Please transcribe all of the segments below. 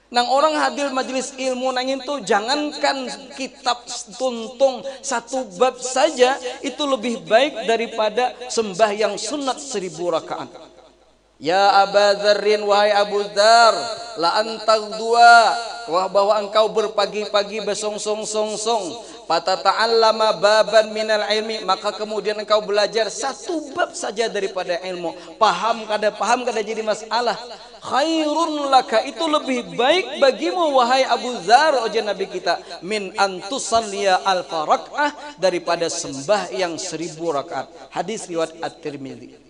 Nang orang hadir majelis ilmu nangin tuh jangankan kitab tuntung satu bab saja itu lebih baik daripada sembahyang sunat 1000 rakaat. Ya Aba Dzarrin, wahai Abu Dzar, la antag dua, wah bahwa engkau berpagi-pagi besong-song-song-song, fatata'allama baban minal ilmi, maka kemudian engkau belajar satu bab saja daripada ilmu. Paham kada jadi masalah. Khairun laka, itu lebih baik bagimu wahai Abu Dzar, ujar Nabi kita, min antusalliya alfa rak'ah, daripada sembahyang 1000 rakaat. Hadis riwayat At-Tirmidzi.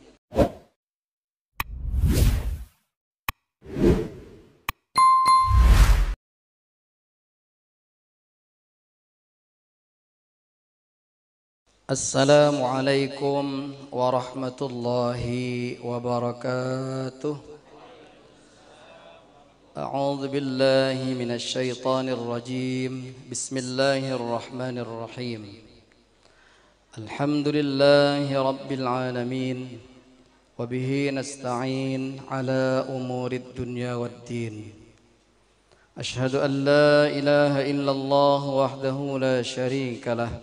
Assalamualaikum warahmatullahi wabarakatuh. A'udzu billahi minasy syaithanir rajim. Bismillahirrahmanirrahim. Alhamdulillahi rabbil alamin. Wa bihi nasta'in ala umurid dunya waddin. Asyhadu an la ilaha illallah wahdahu la syarika lah.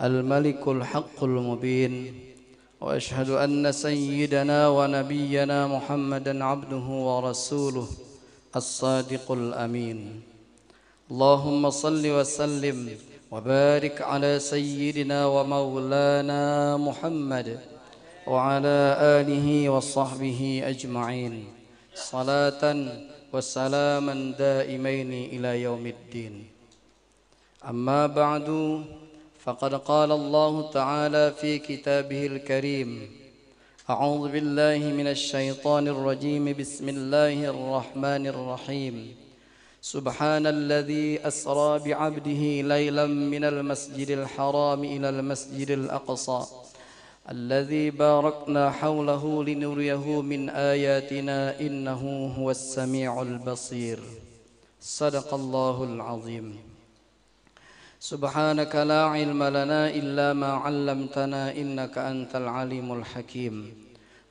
الملك الحق المبين وأشهد أن سيدنا ونبينا محمدا عبده ورسوله الصادق الأمين اللهم صل وسلم وبارك على سيدنا ومولانا محمد وعلى آله وصحبه أجمعين صلاة وسلاما دائمين إلى يوم الدين أما بعد فقد قال الله تعالى في كتابه الكريم أعوذ بالله من الشيطان الرجيم بسم الله الرحمن الرحيم سبحان الذي أسرى بعبده ليلا من المسجد الحرام إلى المسجد الأقصى الذي باركنا حوله لنريه من آياتنا إنه هو السميع البصير صدق الله العظيم سبحانك لا علم لنا إلا ما علمتنا إنك أنت العليم الحكيم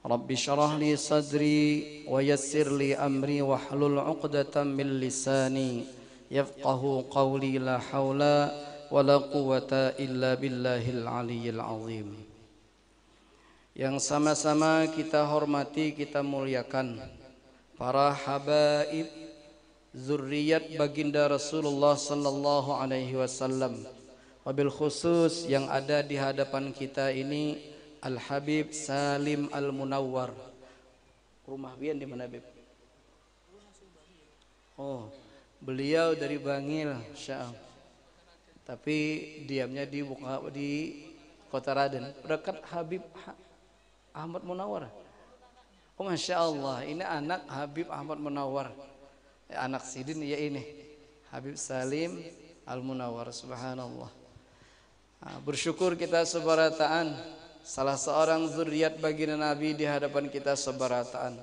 رب اشرح لي صدري ويسر لي أمري واحلل عقدة من لساني يفقه قولي لا حول ولا قوة إلا بالله العلي العظيم. Yang sama-sama kita hormati, kita muliakan para habaib zurriyat baginda Rasulullah sallallahu alaihi wasallam, wabil khusus yang ada di hadapan kita ini Al Habib Salim Al Munawwar. Rumah Bian di mana, Bib? Oh, beliau dari Bangil, Syam. Tapi diamnya di Kota Raden, dekat Habib Ahmad Munawwar. Oh, Masya Allah, ini anak Habib Ahmad Munawwar. Anak Sidin ya ini Habib Salim Al Munawwar, subhanallah. Bersyukur kita sebarataan salah seorang zuriat baginda Nabi di hadapan kita sebarataan.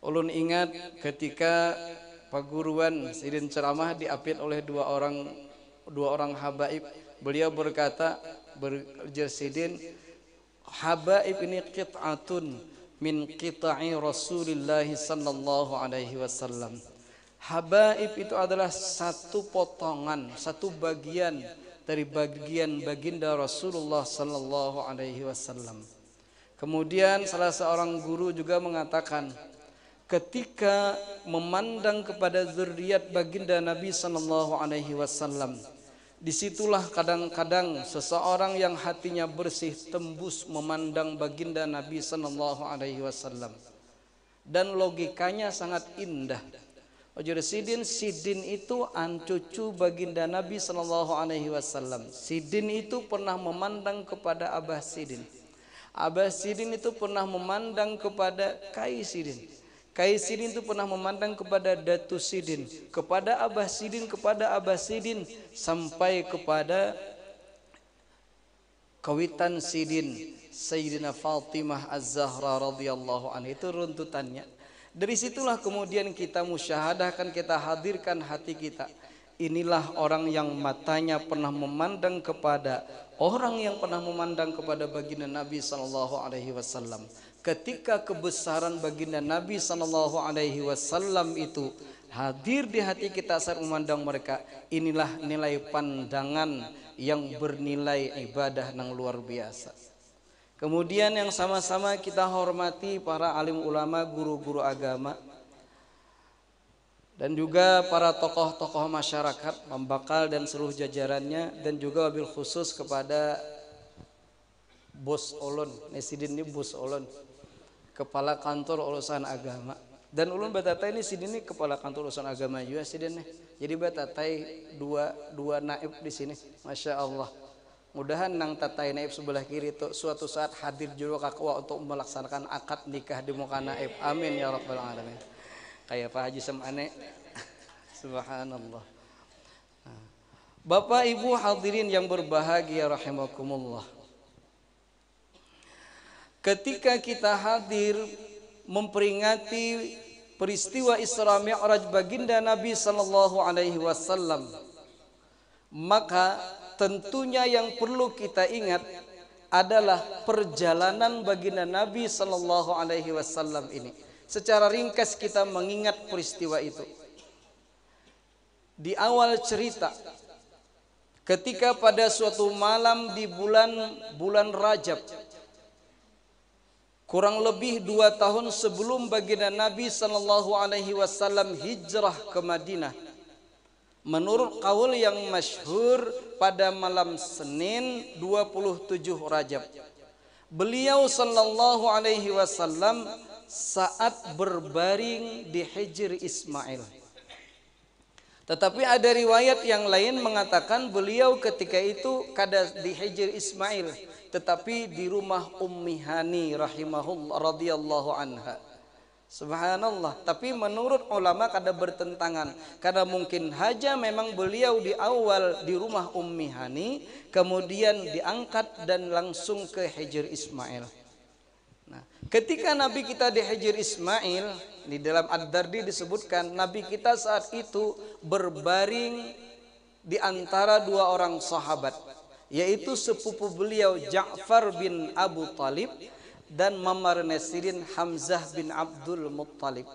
Ulun ingat ketika paguruan Sidin ceramah diapit oleh dua orang habaib. Beliau berkata, berjer Sidin, habaib ini qit'atun min qita'i Rasulillah sallallahu alaihi wasallam. Habaib itu adalah satu potongan, satu bagian dari bagian baginda Rasulullah sallallahu alaihi wasallam. Kemudian salah seorang guru juga mengatakan, ketika memandang kepada zuriat baginda Nabi sallallahu alaihi wasallam, disitulah kadang-kadang seseorang yang hatinya bersih tembus memandang baginda Nabi sallallahu alaihi wasallam, dan logikanya sangat indah. Ujar Sidin, Sidin itu cucu baginda Nabi sallallahu alaihi wasallam. Sidin itu pernah memandang kepada Abah Sidin. Abah Sidin itu pernah memandang kepada Kai Sidin. Kai Sidin itu pernah memandang kepada Datu Sidin, kepada Abah Sidin, sampai kepada kawitan Sidin Sayyidina Fatimah Az-Zahra radhiyallahu anha. Itu runtutannya. Dari situlah kemudian kita musyahadahkan, kita hadirkan hati kita. Inilah orang yang matanya pernah memandang kepada orang yang pernah memandang kepada baginda Nabi sallallahu alaihi wasallam. Ketika kebesaran baginda Nabi sallallahu alaihi wasallam itu hadir di hati kita saat memandang mereka. Inilah nilai pandangan yang bernilai ibadah yang luar biasa. Kemudian yang sama-sama kita hormati para alim ulama, guru-guru agama, dan juga para tokoh-tokoh masyarakat, Pembakal dan seluruh jajarannya, dan juga wabil khusus kepada Bos Olon, Nesidin ini Bos Olon, Kepala Kantor Urusan Agama. Dan ulun batatai ini sidin ini kepala kantor urusan agama juga sidin nih. Jadi batatai dua naib di sini, masya Allah. Mudahan nang tatai naib sebelah kiri itu suatu saat hadir juga kakwa untuk melaksanakan akad nikah di muka naib. Amin ya rabbal alamin. Kayak Pak Haji Semane, subhanallah. Bapak Ibu hadirin yang berbahagia rahimakumullah. Ketika kita hadir memperingati peristiwa Isra Mi'raj baginda Nabi sallallahu alaihi wasallam, maka tentunya yang perlu kita ingat adalah perjalanan baginda Nabi sallallahu alaihi wasallam ini. Secara ringkas kita mengingat peristiwa itu. Di awal cerita, ketika pada suatu malam di bulan Rajab, kurang lebih 2 tahun sebelum baginda Nabi sallallahu alaihi wasallam hijrah ke Madinah, menurut kaul yang masyhur pada malam Senin 27 Rajab, beliau sallallahu alaihi wasallam saat berbaring di Hijr Ismail. Tetapi ada riwayat yang lain mengatakan beliau ketika itu kada di Hijr Ismail, tetapi di rumah Ummi Hani rahimahullah radhiyallahu anha. Subhanallah. Tapi menurut ulama kada bertentangan, karena mungkin saja memang beliau di awal di rumah Ummi Hani, kemudian diangkat dan langsung ke Hijr Ismail. Nah, ketika Nabi kita di Hijr Ismail, di dalam Ad-Dardi disebutkan Nabi kita saat itu berbaring di antara 2 orang sahabat, yaitu sepupu beliau Ja'far bin Abu Talib dan mamar Nasirin Hamzah bin Abdul Muttalib.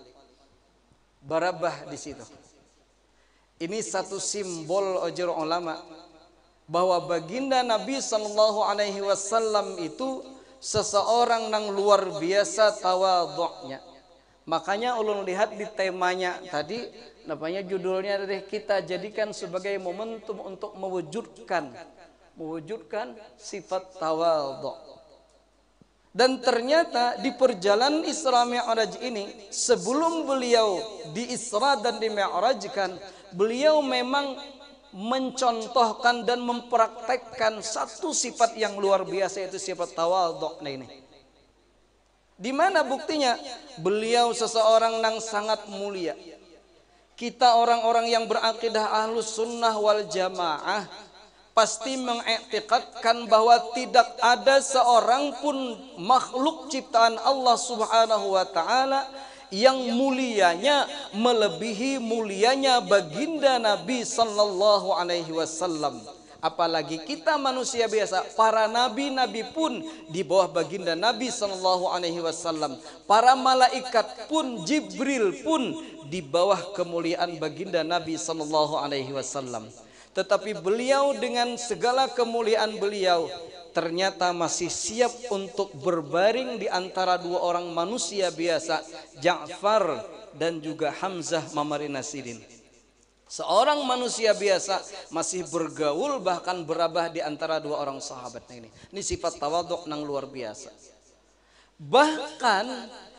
Barabah di situ. Ini satu simbol ojur ulama bahwa baginda Nabi sallallahu alaihi wasallam itu seseorang yang luar biasa tawadhu'nya. Makanya ulun lihat di temanya tadi, namanya judulnya adalah kita jadikan sebagai momentum untuk mewujudkan sifat tawadhu. Dan ternyata di perjalanan Isra Mi'raj ini, sebelum beliau di Isra dan di Mi'rajkan, beliau memang mencontohkan dan mempraktekkan satu sifat yang luar biasa, yaitu sifat tawadhu ini. Di mana buktinya? Beliau seseorang yang sangat mulia. Kita orang-orang yang berakidah Ahlus Sunnah wal Jamaah pasti mengiktikadkan bahwa tidak ada seorang pun makhluk ciptaan Allah Subhanahu wa taala yang mulianya melebihi mulianya baginda Nabi sallallahu alaihi wasallam. Apalagi kita manusia biasa, para nabi-nabi pun di bawah baginda Nabi sallallahu alaihi wasallam. Para malaikat pun, Jibril pun di bawah kemuliaan baginda Nabi sallallahu alaihi wasallam. Tetapi beliau dengan segala kemuliaan beliau ternyata masih siap untuk berbaring di antara 2 orang manusia biasa, Ja'far dan juga Hamzah mamari Nasirin. Seorang manusia biasa masih bergaul bahkan berabah di antara 2 orang sahabat ini. Ini sifat tawadhu yang luar biasa. Bahkan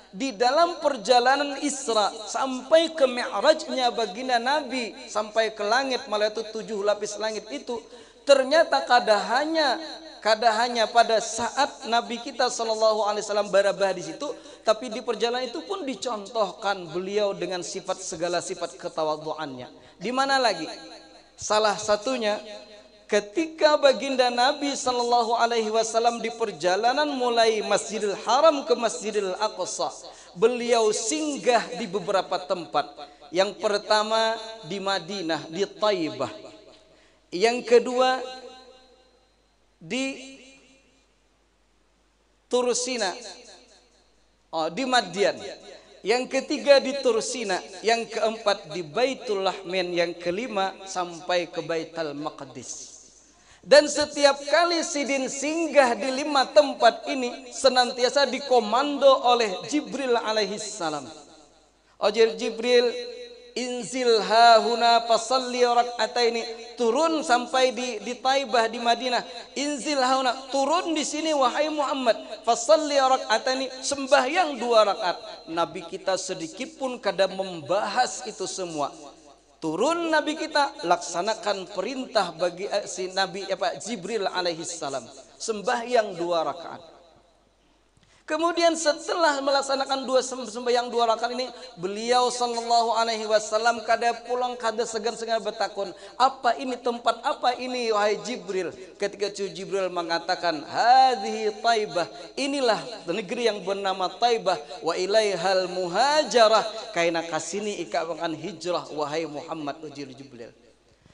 di dalam perjalanan Isra sampai ke Mi'rajnya baginda Nabi sampai ke langit, malah itu 7 lapis langit itu, ternyata kada hanya pada saat Nabi kita sallallahu alaihi wasallam berabah di situ, tapi di perjalanan itu pun dicontohkan beliau dengan segala sifat ketawadhuannya. Di mana lagi? Salah satunya ketika baginda Nabi sallallahu alaihi wasallam di perjalanan mulai Masjidil Haram ke Masjidil Aqsa, beliau singgah di beberapa tempat. Yang pertama di Madinah, di Thaibah. Yang kedua di Tursina, di Madian. yang ketiga di Tursina, yang keempat di Baitul Lahmin, yang kelima sampai ke Baitul Maqdis. Dan setiap kali Sidin singgah di 5 tempat ini senantiasa dikomando oleh Jibril alaihissalam. Jibril, inzil hahuna fasalli rak'ataini, turun sampai di Taibah di Madinah. Inzil hahuna, turun di sini wahai Muhammad, fasalli rak'ataini, sembahyang 2 rakaat. Nabi kita sedikit pun kada membahas itu semua. Turun Nabi kita, laksanakan perintah bagi si Nabi Jibril alaihissalam, sembahyang 2 rakaat. Kemudian setelah melaksanakan sembahyang 2 rakaat ini, beliau sallallahu alaihi wasallam kada pulang, kada segan-segan bertakun, apa ini, tempat apa ini wahai Jibril? Ketika Jibril mengatakan, hadhihi Taibah, inilah negeri yang bernama Taibah, wa ilaihal muhajarah, kaina kasini ikawangan hijrah wahai Muhammad ujir Jibril.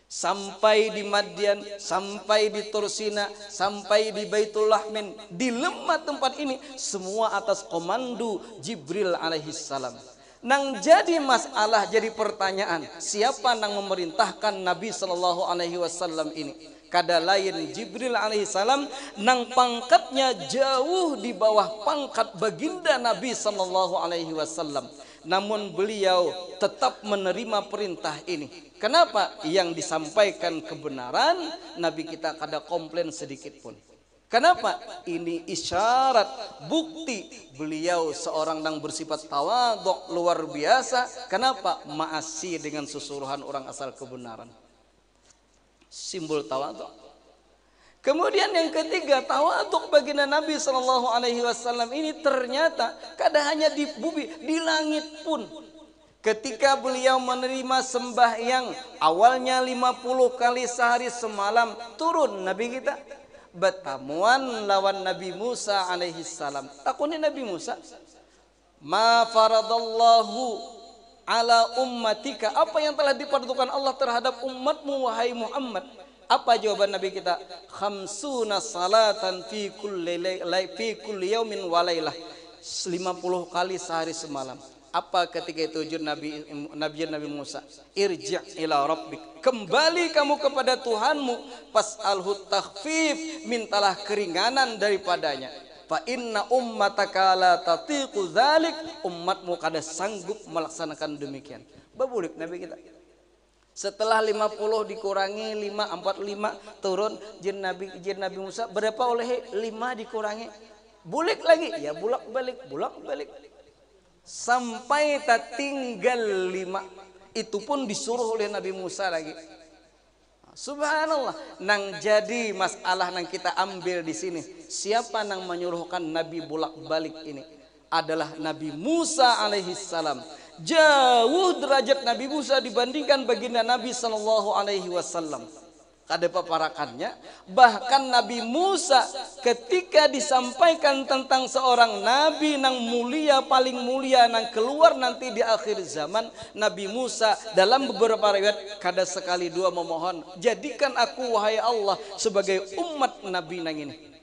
Sampai di Madian, sampai di Tursina, sampai di Baitul Lahmin, di 5 tempat ini semua atas komando Jibril alaihissalam. Nang jadi masalah, jadi pertanyaan, siapa nang memerintahkan Nabi sallallahu alaihi wasallam ini? Kada lain Jibril alaihissalam, nang pangkatnya jauh di bawah pangkat baginda Nabi sallallahu alaihi wasallam. Namun beliau tetap menerima perintah ini. Kenapa? Yang disampaikan kebenaran, Nabi kita kada komplain sedikit pun. Kenapa? Ini isyarat, bukti beliau seorang yang bersifat tawadhu luar biasa. Kenapa? Maasi dengan susuruhan orang asal kebenaran. Simbol tawadhu. Kemudian yang ketiga, tawadhu baginda Nabi sallallahu alaihi wasallam ini ternyata kada hanya di bumi, di langit pun. Ketika beliau menerima sembahyang awalnya 50 kali sehari semalam, turun Nabi kita bertamuan lawan Nabi Musa alaihi salam. Takuni Nabi Musa, ma faradallahu ala ummatika, apa yang telah difardukan Allah terhadap umatmu wahai Muhammad? Apa jawaban Nabi kita? Khamsuna salatan fi kulli yaumin wa lailah, 50 kali sehari semalam. Apa ketika itu Nabi Musa? Irji' ila rabbik, kembali kamu kepada Tuhanmu, fas'alhu takhfif, mintalah keringanan daripadanya. Fa inna ummataka la tatiqu dzalik, umatmu kada sanggup melaksanakan demikian. Babulik Nabi kita. Setelah 50 dikurangi 45 turun jin Nabi Musa, berapa oleh 5 dikurangi? Bulik lagi, ya bulak balik sampai tak tinggal 5. Itu pun disuruh oleh Nabi Musa lagi. Subhanallah. Nang jadi masalah nang kita ambil di sini, siapa nang menyuruhkan Nabi bulak balik ini? Adalah Nabi Musa alaihissalam. Jauh derajat Nabi Musa dibandingkan baginda Nabi sallallahu alaihi wasallam. Kada paparakannya, bahkan Nabi Musa ketika disampaikan tentang seorang nabi nang mulia, paling mulia nang keluar nanti di akhir zaman, Nabi Musa dalam beberapa riwayat kada sekali dua memohon, jadikan aku wahai Allah sebagai umat Nabi nang ini.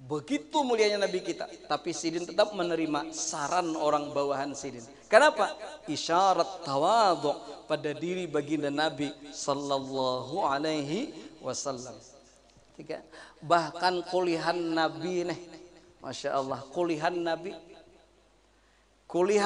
Begitu mulianya Nabi kita, tapi Sidin tetap menerima saran orang bawahan Sidin. Kenapa? Isyarat tawadhu pada diri baginda Nabi sallallahu alaihi wasallam. Bahkan kulihan Nabi nih, masya Allah, kulihan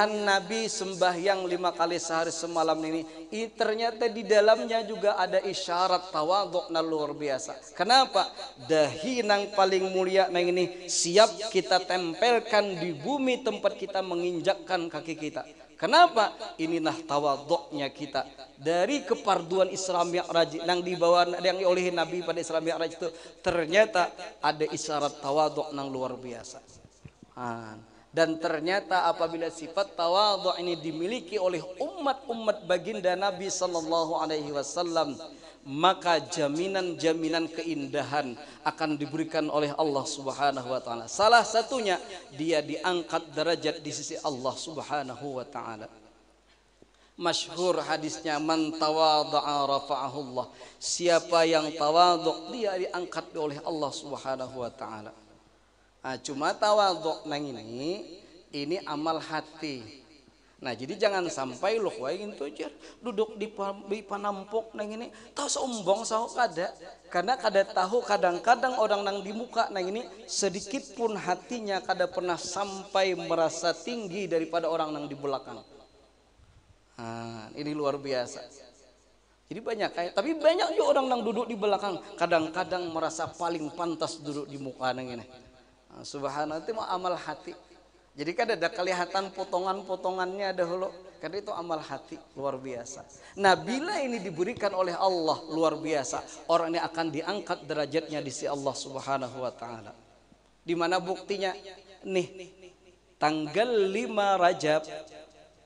Nabi sembahyang 5 kali sehari semalam ini ternyata di dalamnya juga ada isyarat tawadhu na luar biasa. Kenapa? Dahi nang paling mulia nang ini siap kita tempelkan di bumi tempat kita menginjakkan kaki kita. Kenapa? Inilah tawadhu'nya kita. Dari keparduan Isra Mi'raj yang dibawa yang oleh Nabi pada Isra Mi'raj itu ternyata ada isyarat tawadhu nang luar biasa. Dan ternyata apabila sifat tawadhu ini dimiliki oleh umat-umat baginda Nabi sallallahu alaihi wasallam, maka jaminan-jaminan keindahan akan diberikan oleh Allah Subhanahu wa taala. Salah satunya dia diangkat derajat di sisi Allah Subhanahu wa taala. Masyhur hadisnya, man tawadha'a rafa'ahu Allah. Siapa yang tawadhu dia diangkat oleh Allah Subhanahu wa taala. Cuma tawadhu nang ini Ini amal hati. Nah, jadi jangan sampai lu wae itu aja duduk di panampuk nang ini tahu sombong sao kada. Karena kada tahu kadang-kadang orang nang di muka nang ini sedikit pun hatinya kada pernah sampai merasa tinggi daripada orang nang di belakang. Nah, ini luar biasa. Jadi banyak kayak, tapi banyak juga orang nang duduk di belakang kadang-kadang merasa paling pantas duduk di muka nang ini. Nah, subhanallah, itu mah amal hati. Jadi kan ada kelihatan potongan-potongannya dahulu, karena itu amal hati luar biasa. Nah, bila ini diberikan oleh Allah luar biasa, orang ini akan diangkat derajatnya di sisi Allah Subhanahu wa taala. Di mana buktinya? Nih, tanggal 5 Rajab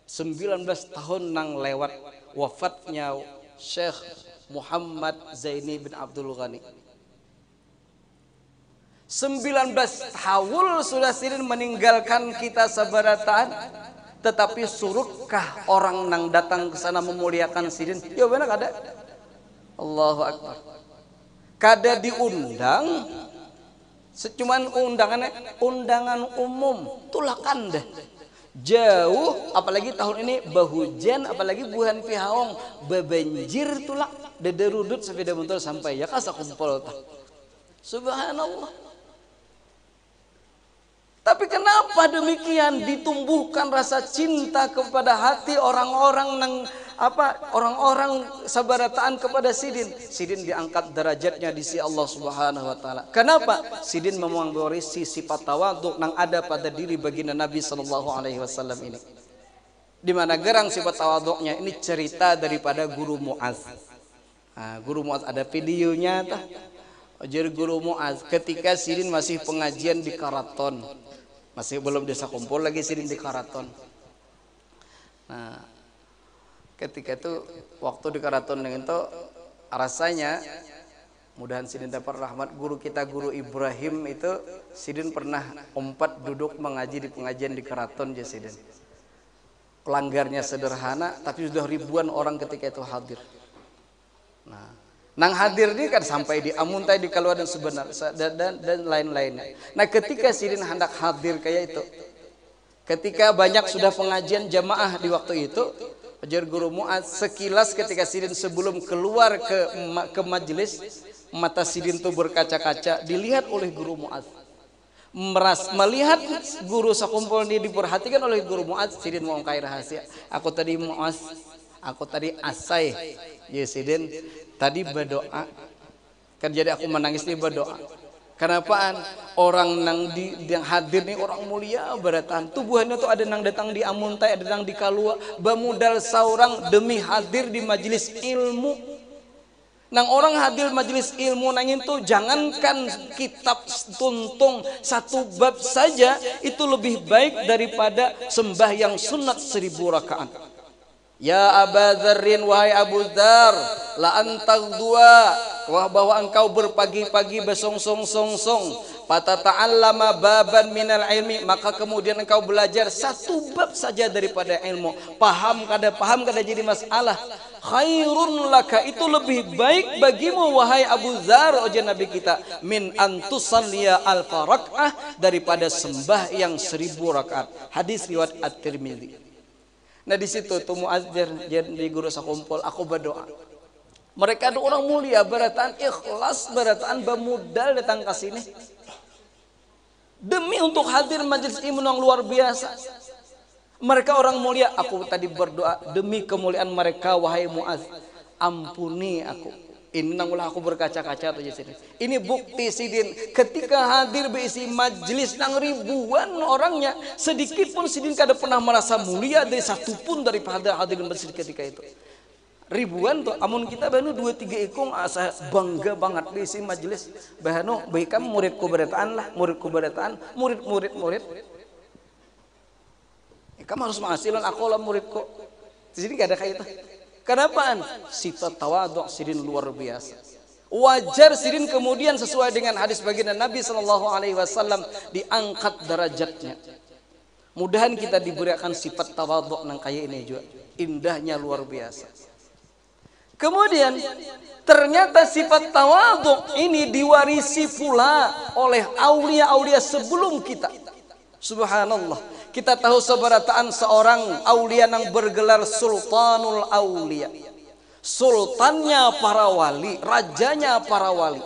19 tahun nang lewat wafatnya Syekh Muhammad Zaini bin Abdul Ghani. 19 tahun sudah Sidin meninggalkan kita sabarataan, tetapi surutkah orang nang datang ke sana memuliakan Sidin? Ya benar kada. Allahu Akbar. Kada diundang, cuman undangan umum, tulakan deh. Jauh, apalagi tahun ini bahujan, apalagi bulan pihaong, bebanjir tulak, dederudut sepeda motor sampai ya kasa kumpul tah. Subhanallah. Tapi kenapa demikian? Ditumbuhkan rasa cinta kepada hati orang-orang orang-orang sabarataan kepada Sidin. Sidin diangkat derajatnya di sisi Allah Subhanahu wa taala. Kenapa? Sidin mewarisi sifat tawadhu yang ada pada diri baginda Nabi sallallahu alaihi wasallam ini. Di mana gerang sifat tawadhunya ini cerita daripada Guru Muaz. Nah, Guru Muaz ada videonya tah. Jadi Guru Muaz ketika Sidin masih pengajian di Karaton. Masih belum desa kumpul lagi Sidin di Karaton. Nah, ketika itu waktu di Karaton itu rasanya mudahan Sidin dapat rahmat guru kita Guru Ibrahim itu. Sidin pernah duduk mengaji di pengajian di Karaton ya Sidin. Pelanggarnya sederhana tapi sudah ribuan orang ketika itu hadir. Nah, nang hadir ini kan sampai di amuntai di keluar dan sebenar dan lain-lainnya. Nah, ketika Sidin hendak hadir kayak itu, ketika banyak sudah pengajian jamaah di waktu itu, ajar Guru Muaz sekilas ketika Sidin sebelum keluar ke majelis, mata Sidin tuh berkaca-kaca dilihat oleh Guru Muaz. Melihat guru sakumpul ini diperhatikan oleh Guru Muaz, Sidin mau ngkai rahasia. Aku tadi Muaz, aku tadi asai, ya Sidin. Tadi berdoa, kan jadi aku menangis nih berdoa. Kenapaan? Orang yang hadir nih orang mulia beratan. Tubuhannya tuh ada nang datang di amuntai, ada nang di kalua. Bamudal saurang demi hadir di majelis ilmu. Nang orang hadir majelis ilmu nangin tuh jangankan kitab tuntung satu bab saja itu lebih baik daripada sembahyang sunat 1000 rakaat. Ya Aba Dzarrin, wahai Abu Dzar, la antag dua, wah bahwa engkau berpagi-pagi besong-song-song-song, fatata'allama baban minal ilmi, maka kemudian engkau belajar satu bab saja daripada ilmu. Paham kada jadi masalah. Khairun laka, itu lebih baik bagimu wahai Abu Dzar, ujar Nabi kita, min antusalliya alfa rak'ah, daripada sembah yang 1000 rakaat. Hadis riwayat At-Tirmidzi. Nah, di situ tuh Muaz di guru sakumpul aku berdoa. Mereka ada orang mulia berataan ikhlas, berataan bamudal datang ke sini demi untuk hadir majelis ilmu yang luar biasa. Mereka orang mulia. Aku tadi berdoa demi kemuliaan mereka wahai Muaz, ampuni aku. Ini nangulah aku berkaca-kaca tuh Sidin. Ini bukti Sidin ketika hadir berisi majelis nang ribuan orangnya, sedikit pun Sidin kada pernah merasa mulia dari satu pun daripada hadirin majelis ketika itu. Ribuan tuh, amun kita banu 2-3 ikung asa bangga banget berisi majelis. Bahano baik kamu muridku berataan lah, murid. Kamu harus mengasilan aku lah muridku. Di sini gak ada kayak itu. Kenapaan? Sifat tawadhu Sidin luar biasa. Wajar Sidin kemudian sesuai dengan hadis baginda Nabi sallallahu alaihi wasallam diangkat derajatnya. Mudahan kita diberikan sifat tawadhu nang kaya ini juga. Indahnya luar biasa. Kemudian ternyata sifat tawadhu ini diwarisi pula oleh aulia-aulia sebelum kita. Subhanallah. Kita tahu seberataan seorang aulia yang bergelar Sultanul Aulia. Sultannya para wali, rajanya para wali.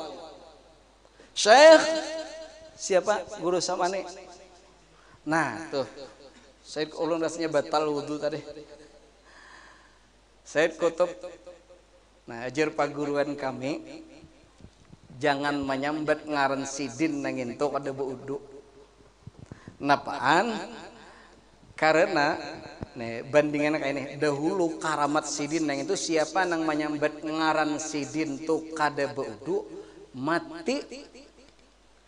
Syekh siapa? Guru Samane. Nah, tuh. Said ulun rasanya batal wudu tadi. Said Kutub. Nah, ajar paguruan kami jangan menyambat ngaran sidin nangin to kada beudu. Napaan? Karena nih bandingan kayak ini dahulu karamat sidin nang itu siapa nang menyambat ngaran sidin tuh kada beudu mati.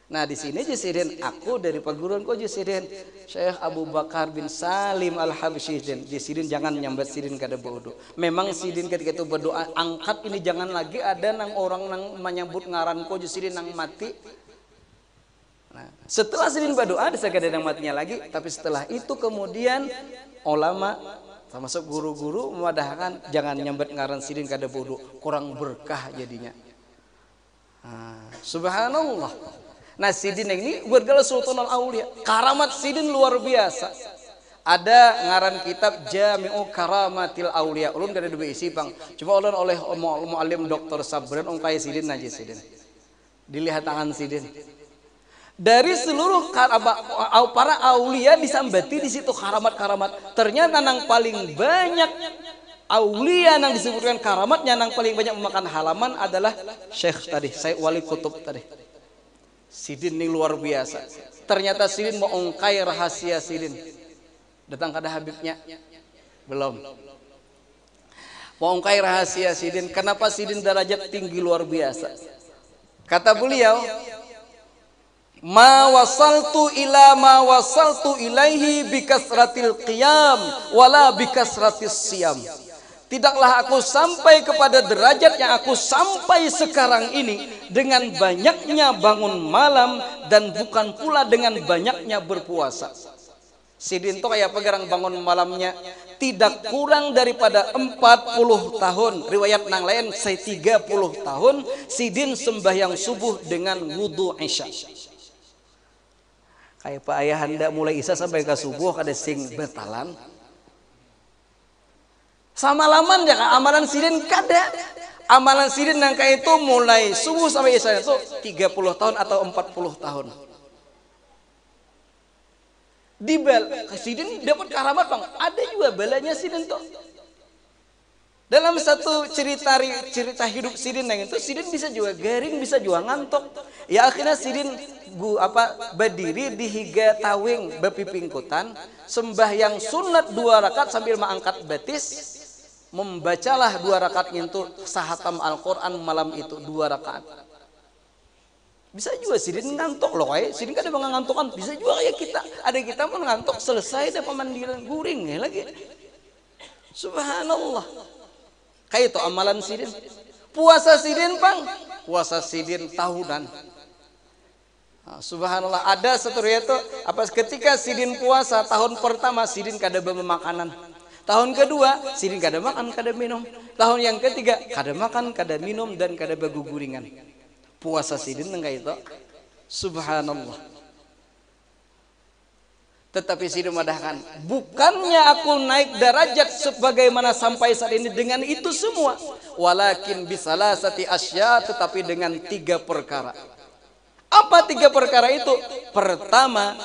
Nah di sini jisidin aku dari paguruan ko jisidin Syekh Abu Bakar bin Salim Al-Habsyi jisidin jangan nyambat sidin kada beudu. Memang sidin ketika itu berdoa angkat ini jangan lagi ada nang orang nang menyambut ngaran ko jisidin nang mati. Nah, setelah sidin berdoa ada sekadar yang matinya lagi, tapi setelah itu kemudian ulama termasuk guru-guru memadahkan jangan nyambat ngaran sidin kada beudu, kurang berkah jadinya. Subhanallah. Nah sidin ini bergelar Sultanul Aulia, karamat sidin luar biasa. Ada ngaran kitab Jami'u Karamatil Aulia. Ulun kada dua isi bang. Cuma ulun oleh muallim Dr. Sabran ongkai sidin najis sidin. Dilihat tangan sidin. Dari seluruh para aulia disambati di situ karamat-karamat. Ternyata yang paling banyak aulia yang disebutkan karamatnya yang paling banyak memakan halaman adalah Syekh tadi, Syekh Wali Kutub tadi. Sidin ini luar biasa. Ternyata sidin mau ongkai rahasia sidin. Datang kada Habibnya? Belum. Mau ongkai rahasia sidin. Kenapa sidin derajat tinggi luar biasa? Kata beliau, ma wasaltu ila ma wasaltu ilaihi bikasratil qiyam wala bikasratis siyam. Tidaklah aku sampai kepada derajat yang aku sampai sekarang ini dengan banyaknya bangun malam dan bukan pula dengan banyaknya berpuasa. Sidin tuh kayak pegarang bangun malamnya tidak kurang daripada 40 tahun. Riwayat nang lain saya 30 tahun sidin sembahyang subuh dengan wudu isya. Kayak Pak Ayah hendak mulai isya sampai ke subuh kada sing betalan. Sama laman ya amalan sidin kada. Amalan sidin nang kayak itu mulai subuh sampai isya itu 30 tahun atau 40 tahun. Di sidin dapat karamat bang. Ada juga balanya sidin tuh. Dalam satu cerita hidup sidin yang itu sidin bisa juga garing, bisa juga ngantuk. Ya akhirnya sidin berdiri di higa tawing bepipingkutan, sembahyang sunat 2 rakaat sambil mengangkat betis, membacalah 2 rakaat itu sahatam Al-Quran malam itu 2 rakaat. Bisa juga sidin ngantuk loh kayak sidin kan ada ngantukan, bisa juga kayak kita ada kita mau ngantuk selesai ada pemandilan guring ya lagi. Subhanallah. Kayak itu amalan sidin. Puasa sidin bang, puasa sidin tahunan. Nah, subhanallah ada satu riwayat itu ketika sidin puasa tahun pertama sidin kada makanan. Tahun kedua sidin kada makan kada minum. Tahun yang ketiga kada makan kada minum dan kada beguguringan. Puasa sidin enggak itu. Subhanallah. Tetapi sidin madahkan, bukannya aku naik derajat sebagaimana sampai saat ini dengan itu semua, walakin bisalasati asya, tetapi dengan 3 perkara. Apa 3 perkara itu? Pertama,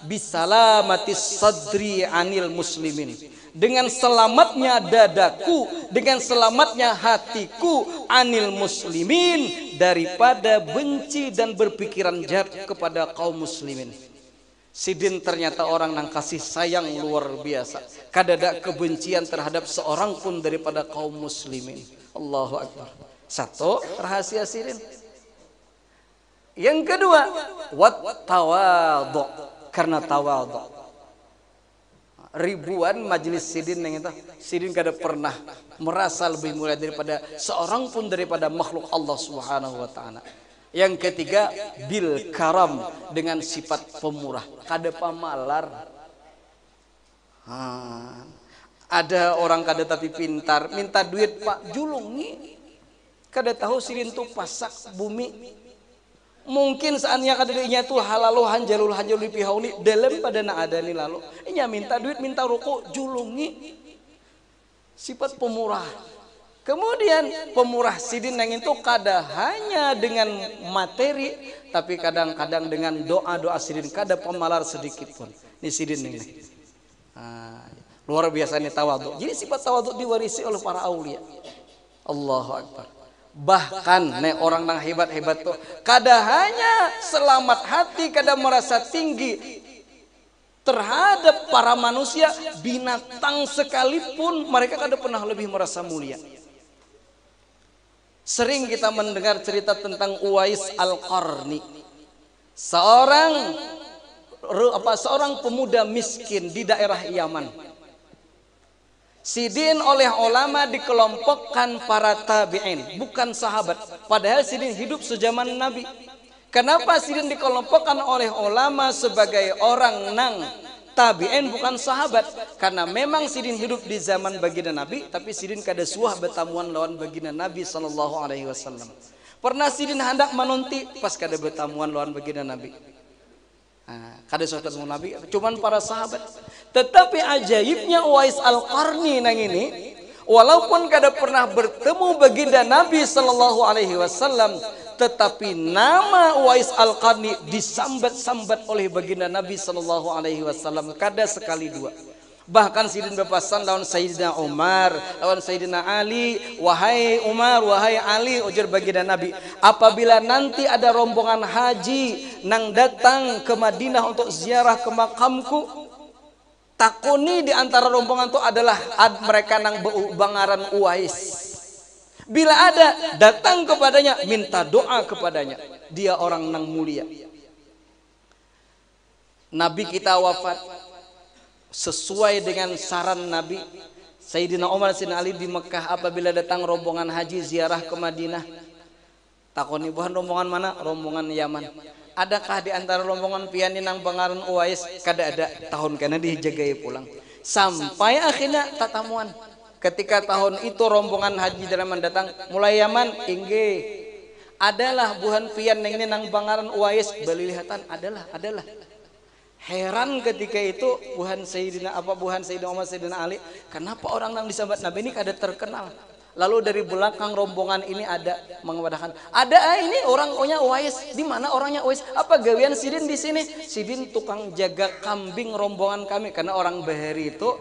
bisalamatis sadri anil muslimin. Dengan selamatnya dadaku, dengan selamatnya hatiku anil muslimin, daripada benci dan berpikiran jahat kepada kaum muslimin. Sidin ternyata orang yang kasih sayang luar biasa. Kada ada kebencian terhadap seorang pun daripada kaum muslimin. Allahu Akbar. Satu rahasia sidin. Yang kedua, wat tawadhu, karena tawadhu. Ribuan majelis sidin yang itu sidin kada pernah merasa lebih mulia daripada seorang pun daripada makhluk Allah Subhanahu wa taala. Yang ketiga, bil karam, dengan sifat pemurah, kada pamalar. Ada orang kada tapi pintar, minta duit Pak julung nih. Kada tahu sidin tuh pasak bumi. Mungkin saatnya kadirinya itu halalu hanjalul hanjalul pihauli dalam pada na ada nih lalu. Inya minta duit, minta ruku, julungi. Sifat pemurah. Kemudian pemurah sidin yang itu kada hanya dengan materi, tapi kadang-kadang dengan doa-doa sidin, kada pemalar sedikit pun. Ini sidin ini. Luar biasa nih tawadhu. Jadi sifat tawadhu diwarisi oleh para aulia. Allahu Akbar. Bahkan nih orang yang hebat-hebat tuh kada hanya selamat hati, kada merasa tinggi terhadap para manusia, binatang sekalipun mereka kada pernah lebih merasa mulia. Sering kita mendengar cerita tentang Uwais Al-Qarni, seorang pemuda miskin di daerah Yaman. Sidin oleh ulama dikelompokkan para tabi'in, bukan sahabat. Padahal Sidin hidup sejaman Nabi. Kenapa Sidin dikelompokkan oleh ulama sebagai orang nang tabi'in bukan sahabat? Karena memang Sidin hidup di zaman baginda Nabi, tapi Sidin kada suah bertamuan lawan baginda Nabi sallallahu alaihi wasallam. Pernah Sidin hendak menunti pas kada bertamuan lawan baginda Nabi. Kada suah ketemu Nabi, cuman para sahabat. Tetapi ajaibnya Uwais Al-Qarni nang ini, walaupun kada pernah bertemu baginda Nabi sallallahu alaihi wasallam, tetapi nama Uwais Al-Qarni disambat-sambat oleh baginda Nabi sallallahu alaihi wasallam kada sekali dua. Bahkan Sidin berpesan lawan Sayyidina Umar, lawan Sayyidina Ali, wahai Umar, wahai Ali, ujar baginda Nabi, apabila nanti ada rombongan haji nang datang ke Madinah untuk ziarah ke makamku, takuni di antara rombongan itu adalah mereka nang bangaran Uwais. Bila ada, datang kepadanya, minta doa kepadanya. Dia orang nang mulia. Nabi kita wafat sesuai dengan saran Nabi. Sayyidina Umar, Sayyidina Ali di Mekah apabila datang rombongan haji ziarah ke Madinah, takuni bukan rombongan mana? Rombongan Yaman. Adakah di antara rombongan pian nang bangaran Uwais? Kada ada. Tahun kana dijagai pulang. Sampai akhirnya tatamuan. Ketika tahun itu rombongan haji dalam mendatang mulai Yaman, inggih. Adalah buhan pian ini nang bangaran Uwais, belilihatan adalah. Heran ketika itu buhan Sayyidina Umar, Sayyidina Ali, kenapa orang nang disambat Nabi ini kada terkenal? Lalu dari belakang rombongan ini ada mengwadahkan, ini orang Uwais. Di mana orangnya Uwais? Apa gawean Sidin di sini? Sidin tukang jaga kambing rombongan kami, karena orang Bahari itu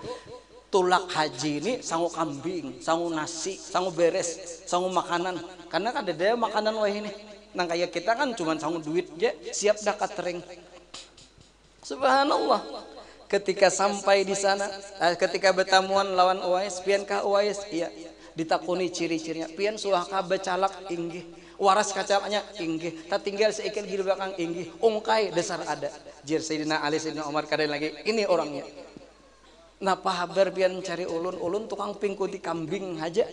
tulak haji ini sangu kambing, sangu nasi, sangu beres, sangu makanan. Karena kan ada makanan wah ini. Nang kayak kita kan cuma sangu duit aja, siap dah catering. Subhanallah. Ketika sampai di sana, ketika bertamuan lawan Uwais, pian kah Uwais? Iya. Ditakuni ciri-cirinya. Pian suah kah becalak? Inggih. Waras kacamanya? Inggih. Tak tinggal seikir di belakang? Inggih. Ungkai dasar ada. Jir Sayyidina Ali, Sayyidina Umar kadang lagi. Ini orangnya. Napa habar pian cari ulun tukang pingkuti kambing aja.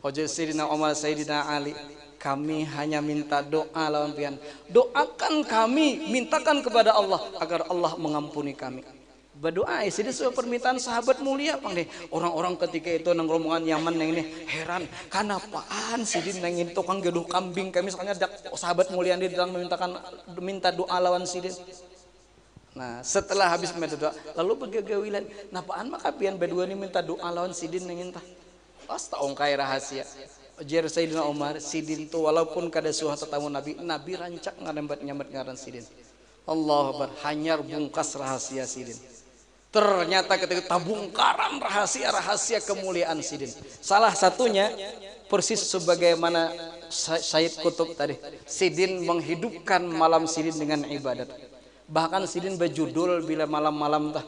Ojo Sayyidina Umar, Sayyidina Ali, kami hanya minta doa lawan pian. Doakan kami, mintakan kepada Allah agar Allah mengampuni kami. Berdoa, ini sebuah permintaan sahabat mulia pang deh. Orang-orang ketika itu nang rombongan Yaman yang ini heran, kenapaan Sidin nang ini tukang geduh kambing kami soalnya sahabat mulia dia datang minta doa lawan Sidin. Nah, setelah habis minta doa, lalu begagawilan, napaan maka pian berdua ini minta doa lawan Sidin nang entah. Pasta ongkai rahasia. Jer Sayyidina Umar, Sidin tu walaupun kada suah tetamu Nabi rancak nyambat ngaran Sidin. Allahu Akbar, hanyar bungkas rahasia Sidin. Ternyata ketika tabungkaran rahasia kemuliaan Sidin. Salah satunya persis sebagaimana Syed Kutub tadi. Sidin menghidupkan malam Sidin dengan ibadat. Bahkan Sidin berjudul bila malam-malam tah.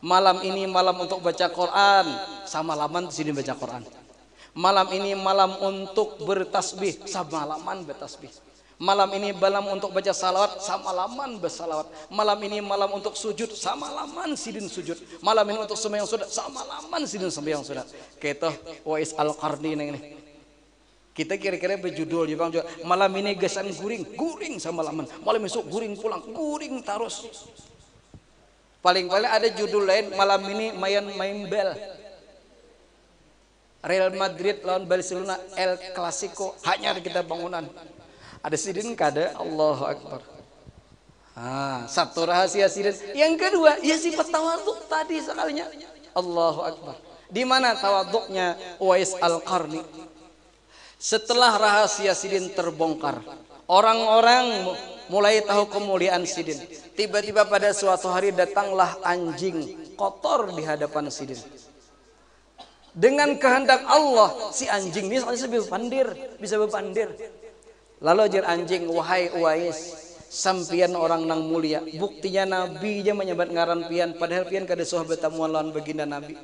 Malam ini malam untuk baca Quran, sama laman Sidin baca Quran. Malam ini malam untuk bertasbih, sama laman bertasbih. Malam ini malam untuk baca salawat, sama laman bersalawat. Malam ini malam untuk sujud, sama laman Sidin sujud. Malam ini untuk sembahyang sunat, sama laman Sidin sembahyang sunat. Keto Uwais Al-Qarni ini. Kita kira-kira berjudul Jepang juga. Malam ini gesan guring sama laman. Malam esok guring pulang, guring terus. Paling-paling ada judul lain, malam ini main bel. Real Madrid lawan Barcelona, El Clasico, hanya kita bangunan. Ada sidin kada, Allahu Akbar. Satu rahasia sidin. Yang kedua, ya sifat tawaduk tadi sekalinya. Allahu Akbar. Di mana tawaduknya Uwais Al-Qarni? Setelah rahasia sidin terbongkar, orang-orang mulai tahu kemuliaan sidin. Tiba-tiba pada suatu hari datanglah anjing kotor di hadapan sidin. Dengan kehendak Allah, si anjing ini bisa berpandir. Lalu ajar anjing, wahai Uwais, sampian orang nang mulia. Buktinya Nabi aja menyebat ngaran pian, padahal pian kada sahabat tamuan lawan baginda Nabi.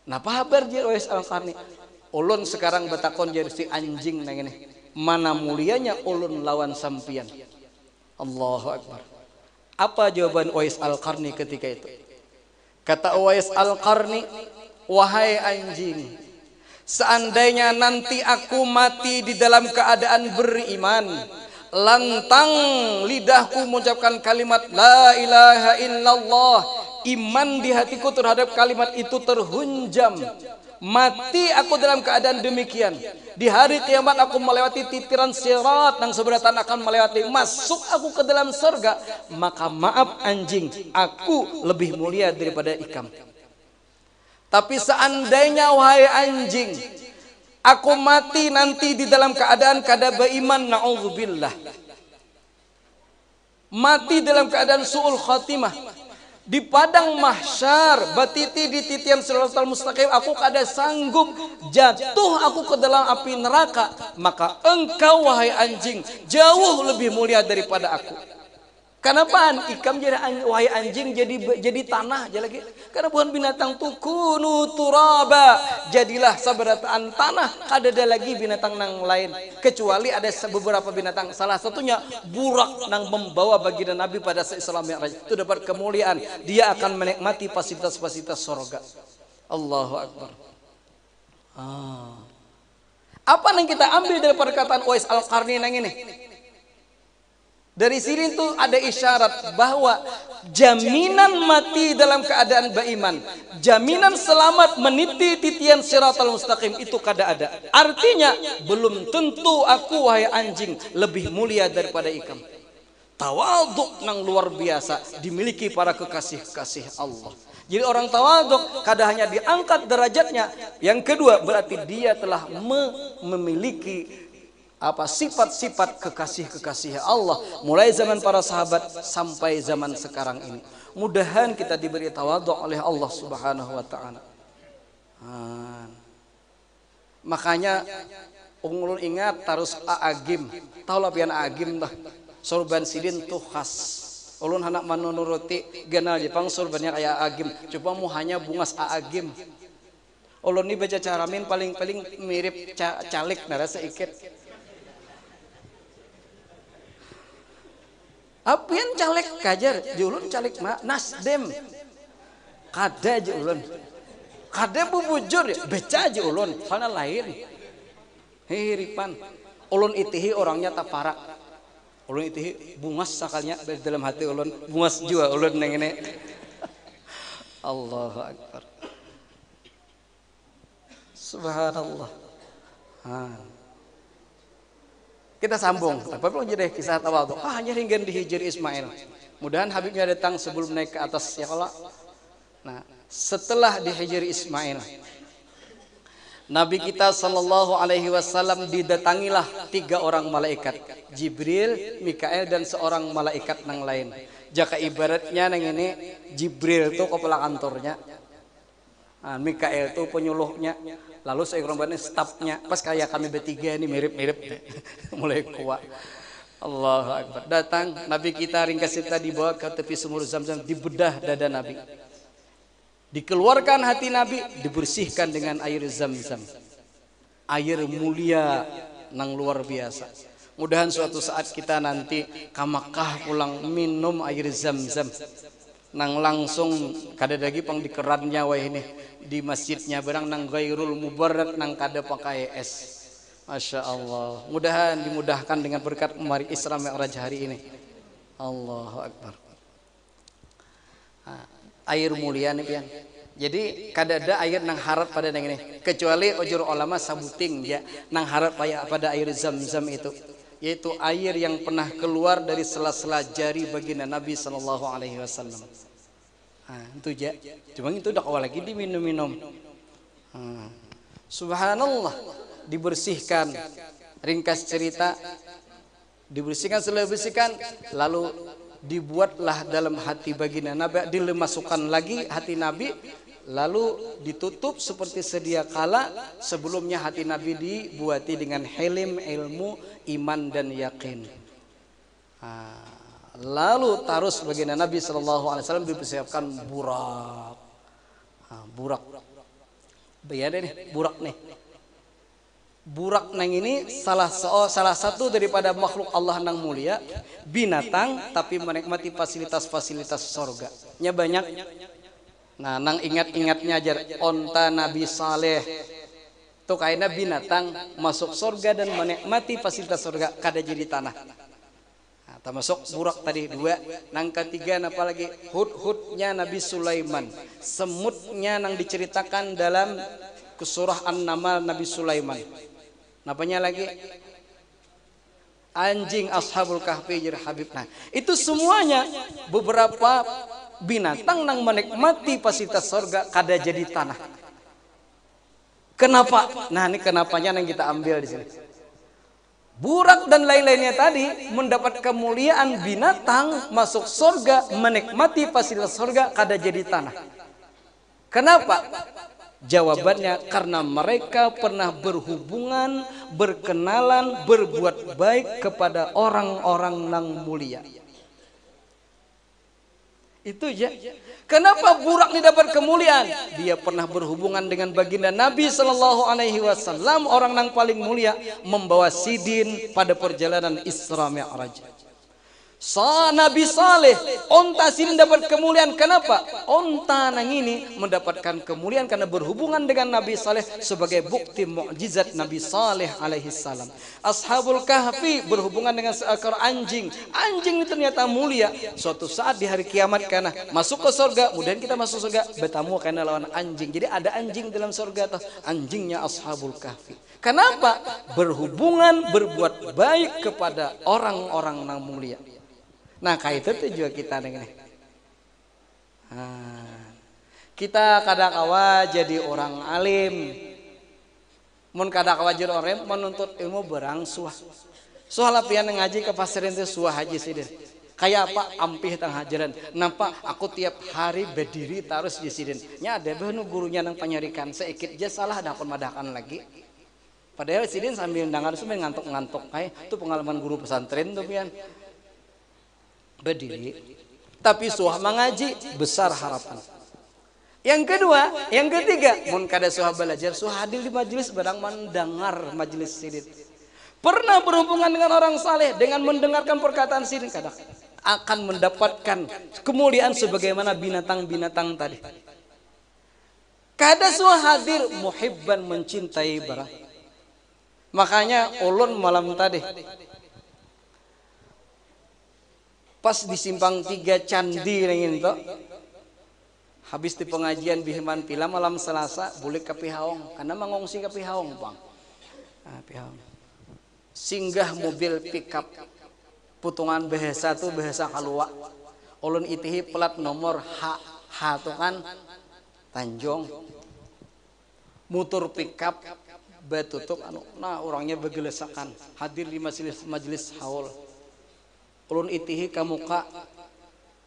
Napa habar jer Uwais Al-Qarni? Ulun sekarang betakon jadi si anjing nang ini. Mana mulianya ulun lawan sampian? Allahu Akbar. Apa jawaban Uwais Al-Qarni ketika itu? Kata Uwais Al-Qarni, wahai anjing, seandainya nanti aku mati di dalam keadaan beriman, lantang lidahku mengucapkan kalimat la ilaha illallah, iman di hatiku terhadap kalimat itu terhunjam, mati aku dalam keadaan demikian, di hari kiamat aku melewati titiran sirat yang seberatan akan melewati, masuk aku ke dalam surga, maka maaf anjing, aku lebih mulia daripada ikam. Tapi seandainya wahai anjing, aku mati nanti di dalam keadaan kada beriman, na'udzubillah, mati dalam keadaan su'ul khatimah, di padang mahsyar batiti di titian siratal mustaqim, aku kada sanggup, jatuh aku ke dalam api neraka, maka engkau wahai anjing jauh lebih mulia daripada aku. Kenapa ikam jadi wahai anjing jadi tanah aja lagi? Karena bukan binatang tuh kunu turaba, jadilah sabarataan tanah. Kada ada lagi binatang nang lain kecuali ada beberapa binatang. Salah satunya burak nang membawa baginda Nabi pada Isra Mi'raj. Itu dapat kemuliaan. Dia akan menikmati fasilitas-fasilitas surga. Allahu Akbar. Apa yang kita ambil dari perkataan Uwais Al-Qarni nang ini? Dari sini tuh ada isyarat bahwa jaminan mati dalam keadaan beriman, jaminan selamat meniti titian siratal mustaqim itu kada ada. Artinya belum tentu aku wahai anjing lebih mulia daripada ikam. Tawaduk nang luar biasa dimiliki para kekasih-kasih Allah. Jadi orang tawaduk kada hanya diangkat derajatnya, yang kedua berarti dia telah memiliki sifat-sifat kekasih-kekasih Allah mulai zaman para sahabat sampai zaman sekarang ini. Mudahan kita diberi tawadhu oleh Allah Subhanahu wa taala. Makanya ulun ingat terus aagim. Tahu lah pian aagim dah. Sorban sidin tuh khas. Ulun hendak menuruti genal Jepang sorbannya kayak agim. Coba mu hanya bungas aagim. Ulun ni baca caramin paling mirip calik nara seikit. Apian caleg kajar, julun caleg Nasdem, kada aja ulun, kada bubujur ya, beca aja ulun, soalnya lain, hiripan, ulun itihi orangnya taparak, ulun itihi bungas sakalnya dari dalam hati ulun, bungas jua ulun neng ini, Allahu Akbar, Subhanallah. Kita sambung. Apa belum jadi kisah tawadhu? Hanya hingga di Hijri Ismail. Mudahan Habibnya datang sebelum naik ke atas ya Allah. Nah, setelah di Hijri Ismail, Nabi kita sallallahu alaihi wasallam didatangilah 3 orang malaikat, Jibril, Mikael dan seorang malaikat yang lain. Jaka ibaratnya nang ini Jibril tuh kepala kantornya, Mikael tuh penyuluhnya. Lalu saya korbannya stafnya, pas kayak kami bertiga ini mirip-mirip mulai kuat. Allahu Akbar. Datang Nabi kita ringkas kita dibawa ke tepi sumur Zam-Zam, dibedah dada Nabi, dikeluarkan hati Nabi, dibersihkan dengan air Zam-Zam, air mulia nang luar biasa. Mudahan suatu saat kita nanti ke Makkah pulang minum air Zam-Zam nang langsung kada lagi pang di kerannya wah ini di masjidnya barang nang gairul mubarak nang kada pakai es. Masya Allah. Mudahan dimudahkan dengan berkat Umar Isra Mi'raj hari ini. Allahu Akbar. Air mulia nih pian. Jadi kada ada air nang harap pada nang ini, kecuali ujur ulama sabuting ya nang harap pada air zam-zam itu, yaitu air yang pernah keluar dari sela-sela jari baginda Nabi Sallallahu Alaihi Wasallam. Itu ya, cuma itu dak awal lagi diminum-minum. Subhanallah, dibersihkan. Ringkas cerita, dibersihkan, lalu dibuatlah dalam hati baginda Nabi, dilemasukkan lagi hati Nabi, lalu ditutup seperti sedia kala sebelumnya hati Nabi dibuati dengan hilm, ilmu, iman dan yakin. Lalu terus baginda Nabi SAW dipersiapkan burak. Burak, bayar nih burak nih. Burak nang ini salah satu daripada makhluk Allah nang mulia, binatang tapi menikmati fasilitas-fasilitas sorga. Nya banyak. Nah, nang ingat-ingatnya aja onta Nabi Saleh. Tuh kayaknya binatang masuk sorga dan menikmati fasilitas sorga kada jadi tanah. Nah, termasuk burak tadi dua. Nang ketiga apalagi hud-hudnya Nabi Sulaiman. Semutnya nang diceritakan dalam surah An-Naml Nabi Sulaiman. Napanya lagi anjing Ashabul Kahfi jir Habib. Nah, itu semuanya beberapa binatang nang menikmati fasilitas surga kada jadi tanah. Kenapa? Nah, ini kenapanya yang kita ambil di sini. Burak dan lain-lainnya tadi mendapat kemuliaan binatang masuk surga menikmati fasilitas surga kada jadi tanah. Kenapa? Jawabannya karena mereka pernah berhubungan, berkenalan, berbuat baik kepada orang-orang nang mulia. Itu ya. Kenapa burak ini dapat kemuliaan? Dia pernah berhubungan dengan baginda Nabi Sallallahu Alaihi Wasallam, orang nang paling mulia, membawa sidin pada perjalanan Isra Mi'raj. Nabi Saleh, onta sini dapat kemuliaan. Kenapa? Onta nang ini mendapatkan kemuliaan karena berhubungan dengan Nabi Saleh sebagai bukti mukjizat Nabi Saleh alaihi salam. Ashabul Kahfi berhubungan dengan seekor anjing. Anjing ini ternyata mulia. Suatu saat di hari kiamat karena masuk ke surga, kemudian kita masuk surga bertamu karena lawan anjing. Jadi ada anjing dalam surga, anjingnya Ashabul Kahfi. Kenapa? Berhubungan, berbuat baik kepada orang-orang nang mulia. Nah, kayak itu juga kita dengan kita kadang kawa jadi orang alim, mun kadang kawa jadi orang menuntut ilmu berang suah lapian ngaji ke pasrin itu suah haji sidin. Kayak apa ampih tang hajaran. Nampak aku tiap hari berdiri terus di sidin. Nya ada benu gurunya nang penyarikan seikit aja salah dakon madakan lagi. Padahal sidin sambil dengar sambil ngantuk-ngantuk. Kayak itu pengalaman guru pesantren tuh pian. Berdiri tapi suah mengaji besar harapan. Yang kedua, yang ketiga, mun kada suah belajar, suah hadir di majelis barang mendengar majelis sidin. Pernah berhubungan dengan orang saleh dengan mendengarkan perkataan sidin kadang akan mendapatkan kemuliaan sebagaimana binatang-binatang tadi. Kada suah hadir muhibban mencintai barang. Makanya ulun malam tadi pas di simpang 3 candi nengin to, habis di pengajian Bihiman Pila malam Selasa boleh ke Pihaong karena mengungsi ke Pihaong bang. Pihaong singgah mobil pickup putungan bahasa tuh bahasa kalua ulun itihi plat nomor H tuh kan Tanjung mutur pickup betutuk anu nah orangnya begelesakan hadir di majelis haul. Ulun itihi ke muka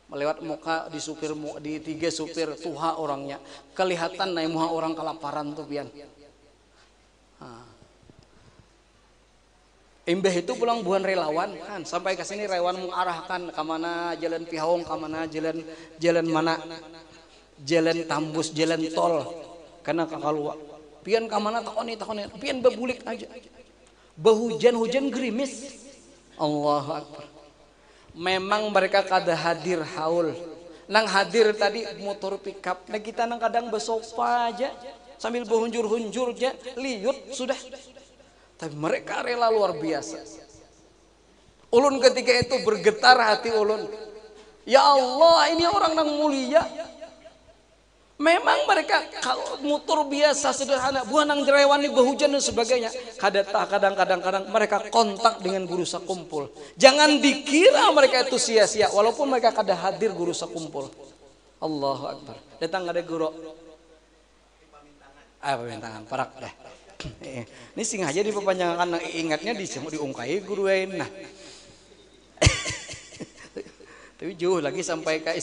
melewat muka di supir di 3 supir tuha orangnya kelihatan naik muha orang kelaparan tuh pian. Imbah itu pulang buan relawan kan sampai ke sini relawan mengarahkan ke mana jalan Pihaong, ke mana jalan mana jalan Tambus, jalan tol karena kakalua pian ke mana takoni pian bebulik aja behujan gerimis. Allahu Akbar. Memang mereka kada hadir haul. Nang hadir tadi motor pickup. Nah kita nang kadang besofa aja sambil berhunjur-hunjur aja, liut sudah. Tapi mereka rela luar biasa. Ulun ketika itu bergetar hati ulun. Ya Allah, ini orang nang mulia. Memang mereka mutur biasa sederhana, buah nang jerewani behujan dan sebagainya. Kadang-kadang mereka kontak dengan guru sakumpul. Jangan dikira mereka itu sia-sia, walaupun mereka kada hadir guru sakumpul. Allahu Akbar. Datang ada guru. Pemintangan parak dah. Ini sing aja diperpanjangkan, ingatnya diungkai guru lain. Nah. Tapi jauh lagi sampai ke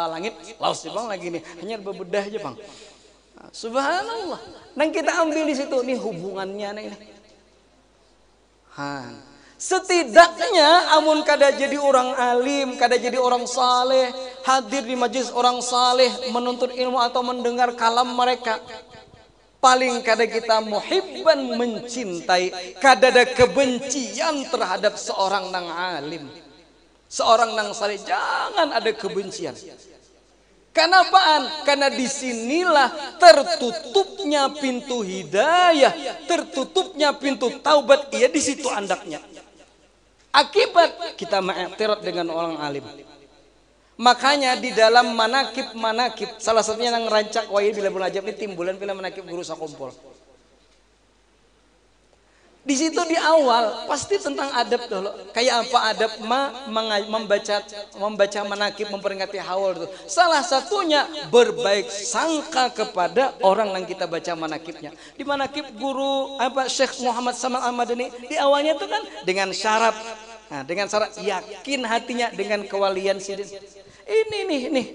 langit, laos Bang lagi nih, hanya bebedah aja Bang. Subhanallah. Dan kita ambil di situ nih hubungannya nih. Setidaknya amun kada jadi orang alim, kada jadi orang saleh, hadir di majelis orang saleh, menuntut ilmu atau mendengar kalam mereka. Paling kada kita muhibban mencintai, kada ada kebencian terhadap seorang nang alim. Seorang nang saleh, jangan ada kebencian. Kenapaan? Karena disinilah tertutupnya pintu hidayah, tertutupnya pintu taubat. Iya di situ andaknya. Akibat kita mengiktiraf dengan orang alim. Makanya di dalam manakib, salah satunya yang rancak wahai bila belajar ini timbulan bila manakib guru sakumpul. Di situ di awal pasti tentang adab dulu. Kayak apa adab membaca manakib, memperingati haul itu. Salah satunya berbaik sangka kepada orang yang kita baca manakibnya. Di manakib guru Syekh Muhammad Samal Al-Madani di awalnya itu kan dengan syarat. Nah, dengan syarat yakin hatinya dengan kewalian sidin. Ini nih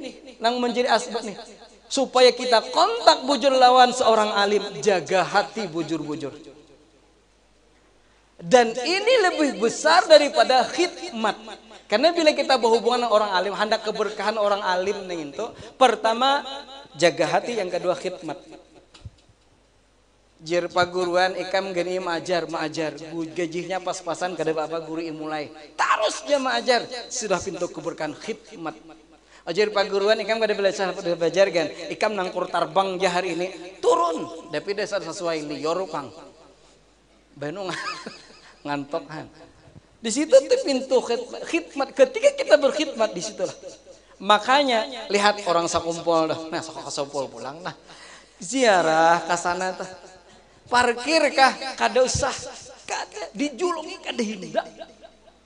yang menjadi asbab nih. Supaya kita kontak bujur lawan seorang alim, jaga hati bujur-bujur. Dan ini lebih besar daripada khidmat. Karena bila kita berhubungan dengan orang alim, hendak keberkahan orang alim itu, pertama jaga hati, yang kedua khidmat. Jir paguruan ikam gani maajar, gajinya pas-pasan kada apa guru mulai. Terus dia maajar, sudah pintu keberkahan khidmat. Ajar paguruan ikam kada belajar kan, ikam nangkur tarbang jahar ini turun, tapi dasar sesuai liyor pang. Banu ngantok kan. Di situ tuh pintu khidmat. Ketika kita berkhidmat di situlah. Makanya lihat orang sakumpul dah. Nah, sakumpul pulang nah. Ziarah ke sana tah. Parkir kah kada usah. Kada dijulungi kada hindak.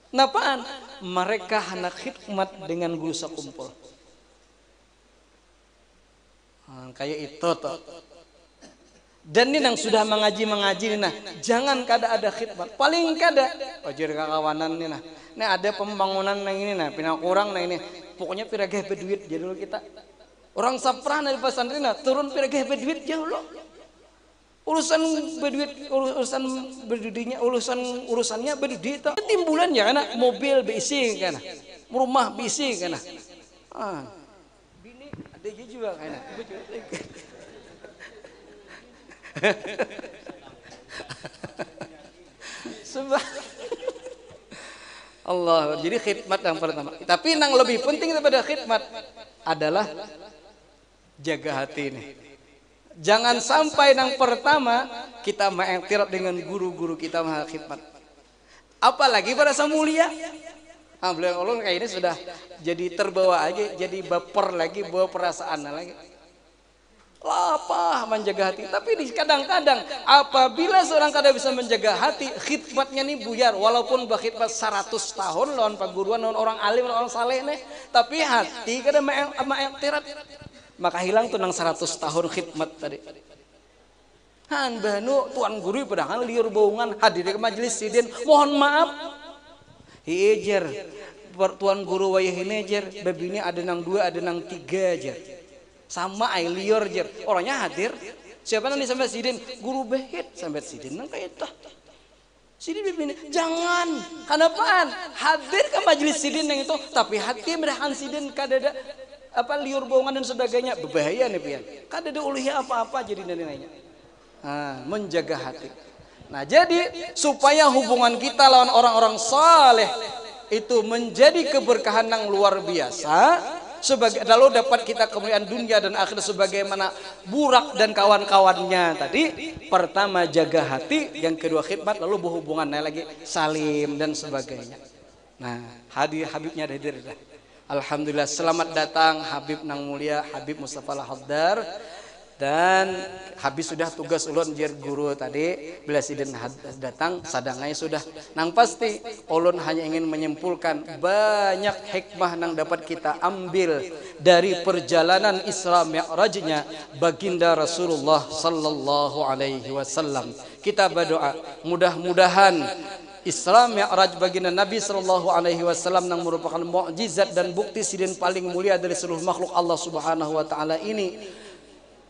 Napaan? Mereka hendak khidmat dengan guru sakumpul. Kayak itu toh. Dan ini yang sudah mengaji nah, jangan kada ada khidmat, paling kada ojir kakawanan nih nah. Ini ada pembangunan yang ini nah, pina kurang nah ini. Pokoknya pirageh berduit jadi dulu kita. Orang sapran dari pesantren nah, turun pirageh berduit jauh lo. Urusan berduit, urusannya berduit itu timbulan ya karena mobil bisi kan, rumah bisi kan. Bini ada juga kan. Allah. Jadi khidmat yang pertama. Tapi yang lebih penting daripada khidmat adalah jaga hati ini. Jangan sampai yang pertama kita mengiktiraf dengan guru-guru kita maha khidmat. Apalagi pada mulia. Beliau ulun kayak ini sudah jadi terbawa aja, jadi baper lagi, bawa perasaan lagi. Lapah menjaga hati. Tapi kadang-kadang apabila seorang kada bisa menjaga hati, khidmatnya nih buyar. Walaupun berkhidmat 100 tahun lawan paguruan, lawan orang alim, lawan orang saleh nih, tapi hati kada mengiktiraf. Maka hilang tuh nang 100 tahun khidmat tadi. Han banu tuan guru padahal liur bohongan hadir ke majelis sidin. Mohon maaf. Hijer tuan guru wayah ini jer, babini ada nang 2, ada nang 3 jer. Sama ay liur jer, orangnya hadir. Siapa nanti sampai sidin? Guru behit sampai sidin nang kayak itu. Sidin babini, jangan. Kenapaan? Hadir ke majelis sidin yang itu, tapi hati merahan sidin kadada apa liur bohongan dan sebagainya, berbahaya nih pian. Kadada uluhnya apa-apa jadi nanya. Menjaga hati. Nah jadi supaya hubungan kita lawan orang-orang saleh itu menjadi keberkahan yang luar biasa, sebagai lalu dapat kita kemuliaan dunia dan akhirat sebagaimana Burak dan kawan-kawannya tadi. Pertama jaga hati, yang kedua khidmat, lalu berhubungan lagi salim dan sebagainya. Nah Habibnya hadir dah. Alhamdulillah, selamat datang Habib nang mulia Habib Mustafa Al-Haddar. Dan habis sudah tugas ulun jir guru tadi, bila sidin datang sadangai sudah. Nang pasti ulun hanya ingin menyimpulkan banyak hikmah nang dapat kita ambil dari perjalanan Isra Mi'rajnya baginda Rasulullah sallallahu alaihi wasallam. Kita berdoa mudah-mudahan Isra Mi'raj baginda Nabi sallallahu alaihi wasallam yang merupakan mukjizat dan bukti sidin paling mulia dari seluruh makhluk Allah Subhanahu wa taala ini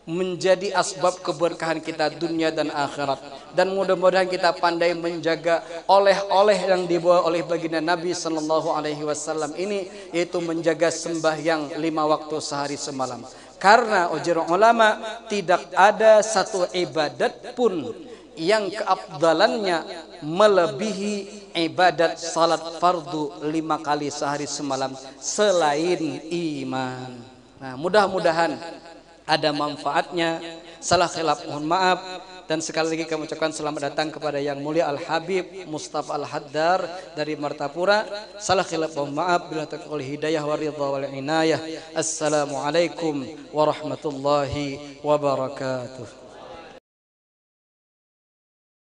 menjadi asbab keberkahan kita dunia dan akhirat. Dan mudah-mudahan kita pandai menjaga oleh-oleh yang dibawa oleh baginda Nabi sallallahu alaihi wasallam ini, yaitu menjaga sembahyang 5 waktu sehari semalam. Karena ujar ulama tidak ada satu ibadat pun yang keabdalannya melebihi ibadat salat fardu 5 kali sehari semalam selain iman. Nah, mudah-mudahan ada manfaatnya. Salah khilaf mohon maaf, dan sekali lagi kami ucapkan selamat datang kepada yang mulia Al Habib Mustafa Al-Haddar dari Martapura. Salah khilaf mohon maaf, bila taufiq hidayah wa ridha wal inayah. Assalamualaikum warahmatullahi wabarakatuh.